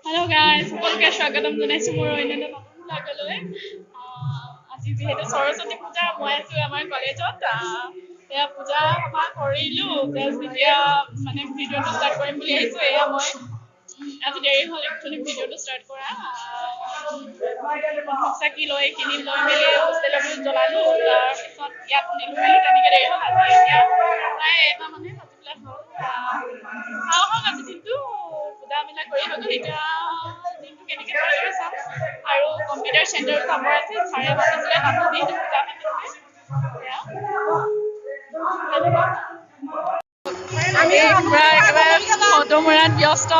Hello guys, সকলোকে স্বাগতম জনাইছো মোৰ অন্য এটা নতুন ব্লগলৈ। আজি যিহেতু সৰস্বতী পূজা মই আছো আমাৰ কলেজত। এয়া পূজা সভা কৰিলো। এতিয়া মানে ভিডিঅ'টো ষ্টাৰ্ট কৰিম বুলি আহিছো। এয়া মই আজি দেৰি হ'ল একচুৱেলি ভিডিঅ'টো ষ্টাৰ্ট কৰা। চাকি লৈ কিনি লৈ মেলি হোষ্টেলত জ্বলালো। তাৰপিছত ইয়াত নিলো মেলি তেনেকৈ দেৰি হ'ল। আজি এতিয়া প্ৰায় এটা মানে বাজিবিলাক হ'ল। আহক আজি দিনটো পূজা মেলা কৰি হৈ গ'ল। এতিয়া দিনটো কেনেকৈ পাৰ চাম আৰু কম্পিউটাৰ চেণ্টাৰ চাব আছে। ছাৰে মাতিছিলে তাতো দিনটো পূজা পাতিছিলে। আমি পুৰা একেবাৰে ফটো মৰাত ব্যস্ত।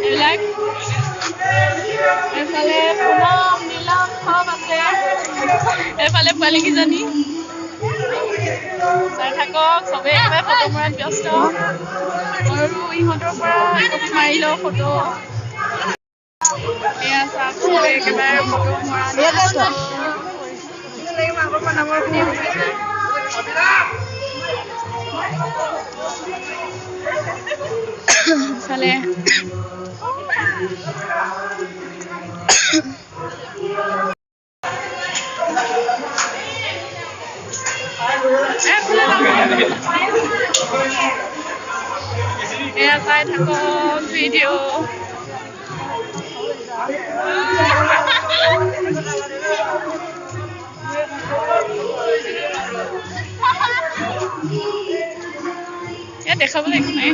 এইবিলাক এইফালে পুনম নীলম চব আছে। এইফালে পোৱালীকেইজনী চাই থাকক। চবেই একেবাৰে ফটো মৰাত ব্যস্ত আৰু ইহঁতৰ পৰা কপি মাৰি লওঁ ফটো। এয়া চাওক চবেই একেবাৰে ফটো মৰাত ব্যস্ত। ইফালে এয়া চাই থাকক ভিডিঅ'। ইয়াত দেখাবলৈ একো নাই।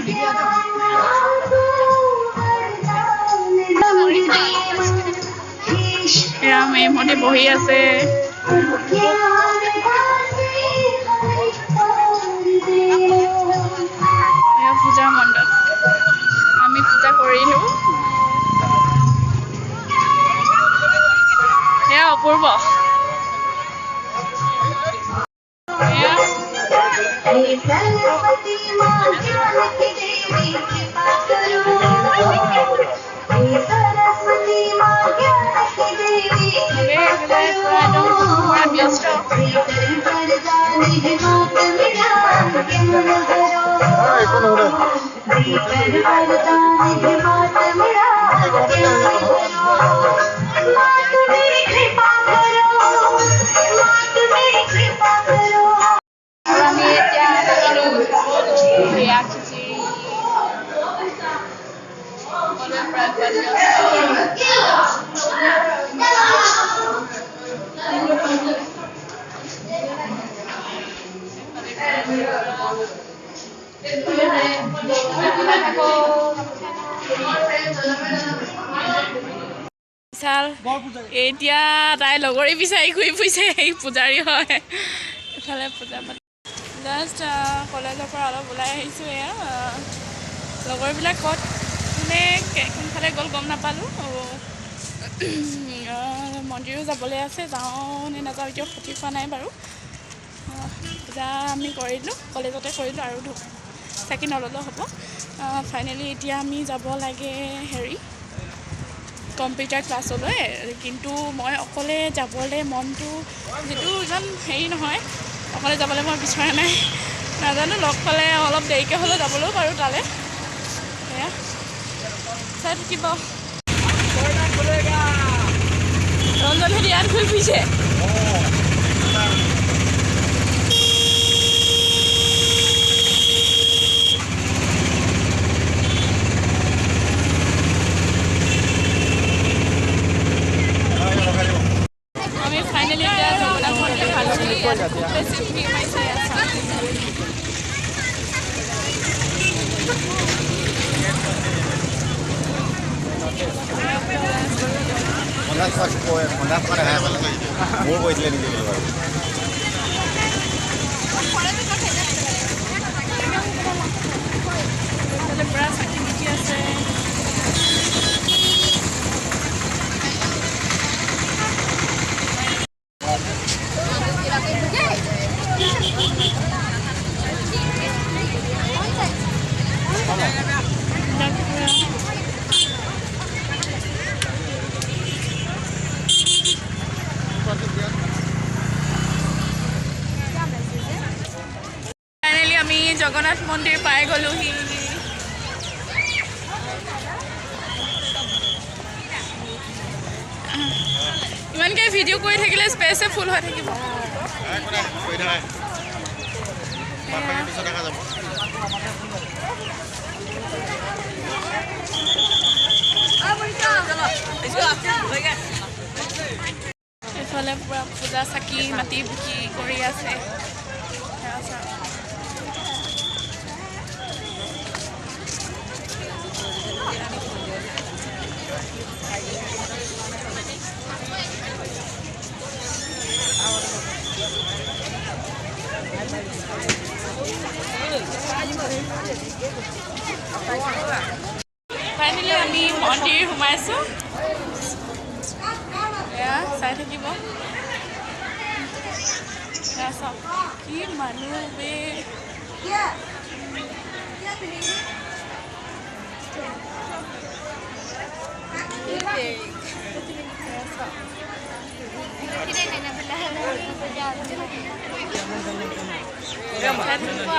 এয়া মেমহঁতে বহি আছে। এয়া পূজা মণ্ডপ। আমি পূজা কৰিলো। এয়া অপূৰ্ব। এতিয়া তাই লগৰী বিচাৰি ঘূৰি ফুৰিছে। এই পূজাৰী হয়। এইফালে পূজা পাতি জাষ্ট কলেজৰ পৰা অলপ ওলাই আহিছোঁ। এয়া লগৰবিলাক ক'ত কোনে কোনফালে গ'ল গম নাপালোঁ। মন্দিৰো যাবলৈ আছে। যাওঁ নে নাযাওঁ এতিয়াও সঠিক হোৱা নাই বাৰু। পূজা আমি কৰিলোঁ, কলেজতে কৰিলোঁ আৰু চাকি নল'লেও হ'ব। ফাইনেলি এতিয়া আমি যাব লাগে কম্পিউটাৰ ক্লাছলৈ। কিন্তু মই অকলে যাবলৈ মনটো যিটো ইমান নহয়, অকলে যাবলৈ মই বিচৰা নাই। নাজানো লগ পালে অলপ দেৰিকৈ হ'লেও যাবলৈও পাৰোঁ তালৈ। সেয়া চাই থাকিব। ৰঞ্জনহেঁতি ইয়াত ঘূৰি ফুৰিছে। আমি ফাইনেলি এতিয়া জগন্নাথ মন্দিৰ পালোহি। খুব বেছি ভিৰ মাৰিছে ইয়াত। মোৰ কৈছিলে নেকি বাৰু পুৰা চাকি বতি আছে। ইমানকৈ ভিডিঅ' কৰি থাকিলে স্পেচে ফুল হৈ থাকিব এইফালে পূৰা পূজা চাকি মাটি বিক্ৰী কৰি আছে ফাইনেলি আমি মন্দিৰ সোমাইছোঁ এয়া চাই থাকিব চাওক কি মানুহ বে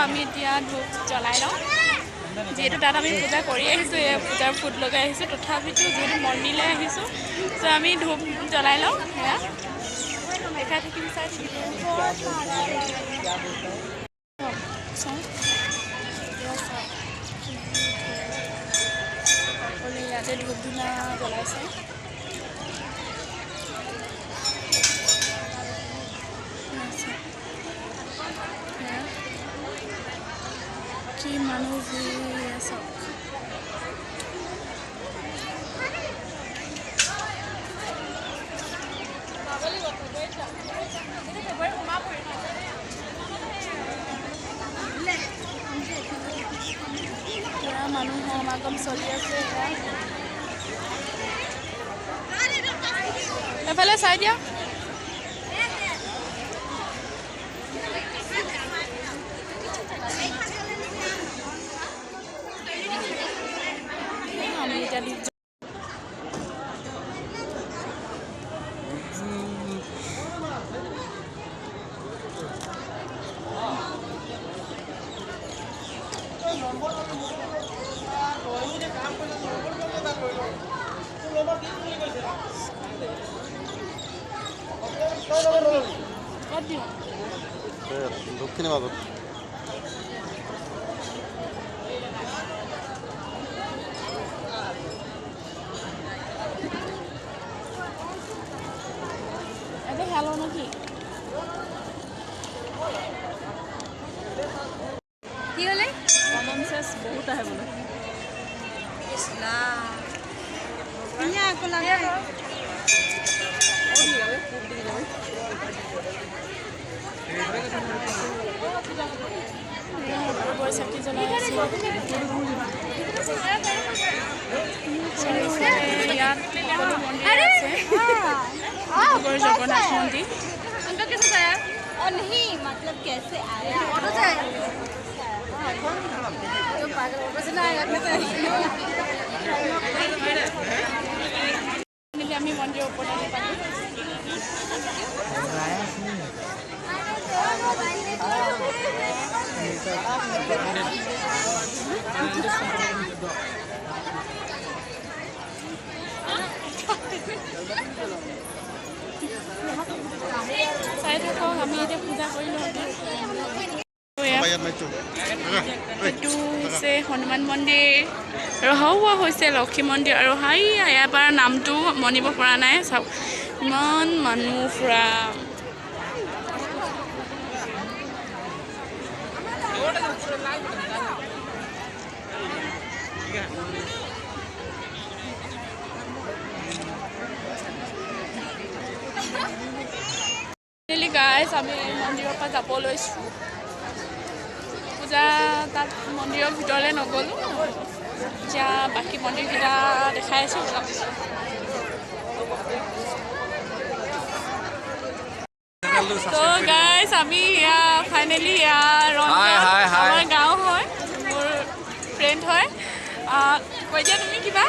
আমি এতিয়া ধূপ জ্বলাই লওঁ যিহেতু তাত আমি পূজা কৰি আহিছোঁ এই পূজাৰ ফুট লগাই আহিছোঁ তথাপিতো যিহেতু মন্দিৰলৈ আহিছোঁ ত' আমি ধূপ জ্বলাই লওঁ সেয়া দেখাই থাকিম চাই থাকিম সকলোৱে ইয়াতে ধূপ ধূনা জ্বলাইছে কি মানুহ চাওক মানুহ সমাগম চলি আছে এফালে চাই দিয়া আমি এতিয়া দক্ষিণে বাবদ এটা খেলো নাকি কি হলে কমন সেন্স বহুত আহে বোলে চাকি জ্বলাই আছে ইয়াত সকলো মন্দিৰ আছে জগন্নাথ মন্দিৰ और नहीं मतलब कैसे आया আমি মন্দিৰৰ ওপৰত আহি পালোঁ চাই থাকক আমি এতিয়া পূজা কৰিলোঁ এইটো হৈছে হনুমান মন্দিৰ ৰহোৱা হৈছে লক্ষী মন্দিৰ আৰু হাই ইয়াৰ পৰা নামটো মনিব পৰা নাই চাওক ইমান মানুহ ফুৰা গাইজ আমি মন্দিৰৰ পৰা যাব লৈছোঁ পূজা তাত মন্দিৰৰ ভিতৰলৈ নগ'লোঁ এতিয়া বাকী মন্দিৰকেইটা দেখাই আছোঁ তো গাইজ আমি ফাইনেলি আমাৰ গাঁও হয় মোৰ ফ্ৰেণ্ড হয় কৈ দিয়া তুমি কিবা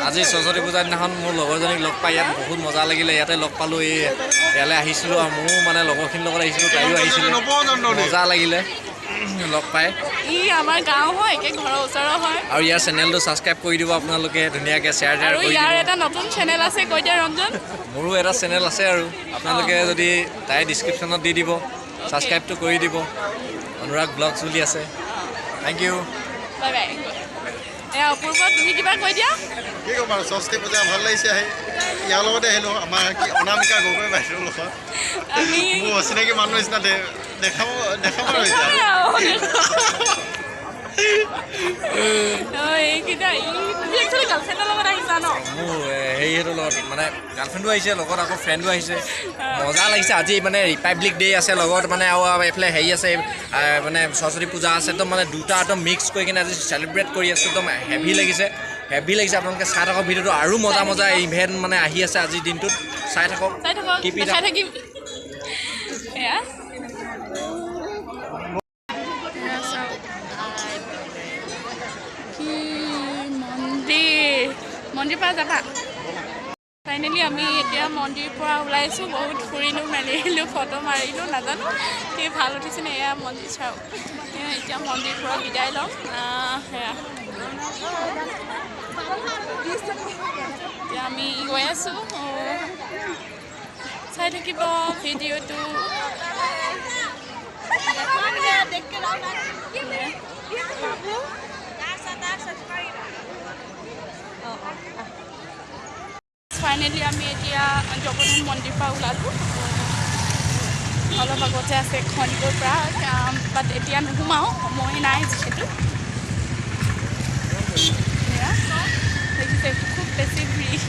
আজি সৰস্বতী পূজাৰ দিনাখন মোৰ লগৰজনীক লগ পাই ইয়াত বহুত মজা লাগিলে ইয়াতে লগ পালোঁ ইয়ালৈ আহিছিলোঁ আৰু মোৰো মানে লগৰখিনিৰ লগত আহিছিলোঁ তাইও আহিছিলে মজা লাগিলে লগ পায় ই আমাৰ গাঁও হয় একে ঘৰৰ ওচৰৰ হয় আৰু ইয়াৰ চেনেলটো ছাবস্ক্ৰাইব কৰি দিব আপোনালোকে ধুনীয়াকৈ শ্বেয়াৰ আৰু কৰি ইয়াৰ দিব এটা নতুন চেনেল আছে কৈ দিয়া ৰঞ্জন মোৰো এটা চেনেল আছে আৰু আপোনালোকে যদি তাই ডিছক্ৰিপশ্যনত দি দিব ছাবস্ক্ৰাইবটো কৰি দিব অনুৰাগ ব্লগছ বুলি আছে থেংক ইউ বাই বাই এয়া অপূৰ্ব তুমি কিবা কৈ দিয়া কি ক'ম আৰু সৰস্বতী পূজা ভাল লাগিছে আহি ইয়াৰ লগতে আহিলোঁ আমাৰ কি অনামিকা গগৈ বাইদেউৰ লগত আমি মোৰ অচিনাকি মানুহ নিচিনা দেখাব আৰু এতিয়া এইকেইটা তুমি একচুৱেলি গাৰ্লফ্ৰেণ্ডৰ লগত আহিছা ন মোৰ হেৰিহঁতৰ লগত মানে গাৰ্লফ্ৰেণ্ডো আহিছে লগত আকৌ ফ্ৰেণ্ডো আহিছে মজা লাগিছে আজি মানে ৰিপাব্লিক ডে আছে লগত মানে আৰু এইফালে হেৰি আছে মানে সৰস্বতী পূজা আছে একদম মানে দুটা একদম মিক্স কৰি কিনে আজি চেলিব্ৰেট কৰি আছোঁ একদম হেভি লাগিছে আপোনালোকে চাই থাকক ভিডিঅ'টো আৰু মজা ইভেণ্ট মানে আহি আছে আজিৰ দিনটোত চাই থাকক চাই থাকিম এয়া মন্দিৰ পৰা যাবা ফাইনেলি আমি এতিয়া মন্দিৰৰ পৰা ওলাইছোঁ বহুত ফুৰিলোঁ মেলিলোঁ ফটো মাৰিলোঁ নাজানো কি ভাল উঠিছেনে এয়া মন্দিৰ চাওঁ এতিয়া মন্দিৰৰ পৰা বিদায় লওঁ সেয়া এতিয়া আমি গৈ আছোঁ চাই থাকিব ভিডিঅ'টো ফাইনেলি আমি এতিয়া জগন্নাথ মন্দিৰৰ পৰা ওলালোঁ অলপ আগতে আছে খনিকৰ পৰা বাট এতিয়া নোসোমাওঁ সময় নাই যিহেতু দেখিছে খুব বেছি ভিৰ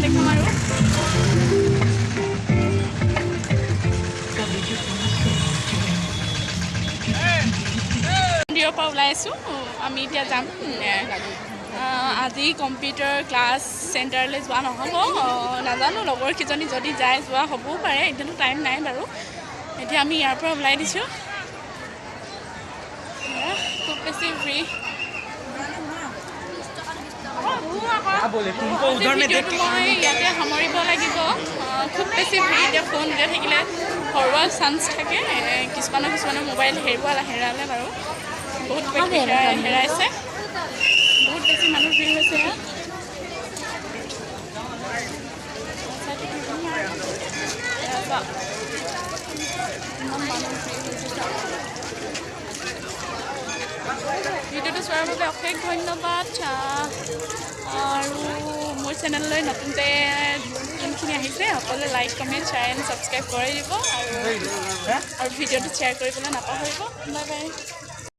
দেখাম আৰু মন্দিৰৰ পৰা ওলাই আছোঁ আমি এতিয়া যাম আজি কম্পিউটাৰ ক্লাছ চেণ্টাৰলৈ যোৱা নহ'ব নাজানো লগৰকেইজনী যদি যায় যোৱা হ'বও পাৰে এতিয়াতো টাইম নাই বাৰু এতিয়া আমি ইয়াৰ পৰা ওলাই দিছোঁ খুব বেছি ফ্ৰী মই ইয়াতে সামৰিব লাগিব খুব বেছি ফ্ৰী এতিয়া ফোন এতিয়া থাকিলে হৰুৱা চান্স থাকে কিছুমানৰ মোবাইল হেৰালে বাৰু বহুত হেৰাইছে বহুত বেছি মানুহ ভিৰ হৈছে ভিডিঅ'টো চোৱাৰ বাবে অশেষ ধন্যবাদ আৰু মোৰ চেনেললৈ নতুনকৈ যোনখিনি আহিছে সকলোৱে like comment share and subscribe কৰি দিব আৰু ভিডিঅ'টো শ্বেয়াৰ কৰিবলৈ নাপাহৰিব বাই বাই